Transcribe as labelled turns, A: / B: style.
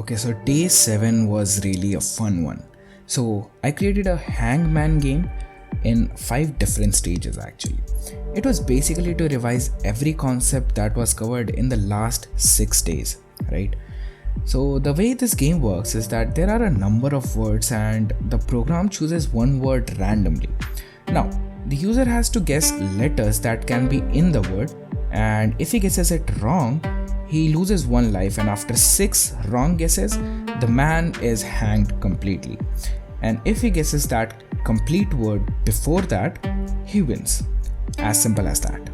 A: Okay, so day 7 was really a fun one. So I created a Hangman game in 5 different stages actually. It was basically to revise every concept that was covered in the last 6 days, right? So the way this game works is that there are a number of words and the program chooses one word randomly. Now, the user has to guess letters that can be in the word, and if he guesses it wrong, he loses 1 life, and after 6 wrong guesses, the man is hanged completely. And if he guesses that complete word before that, he wins. As simple as that.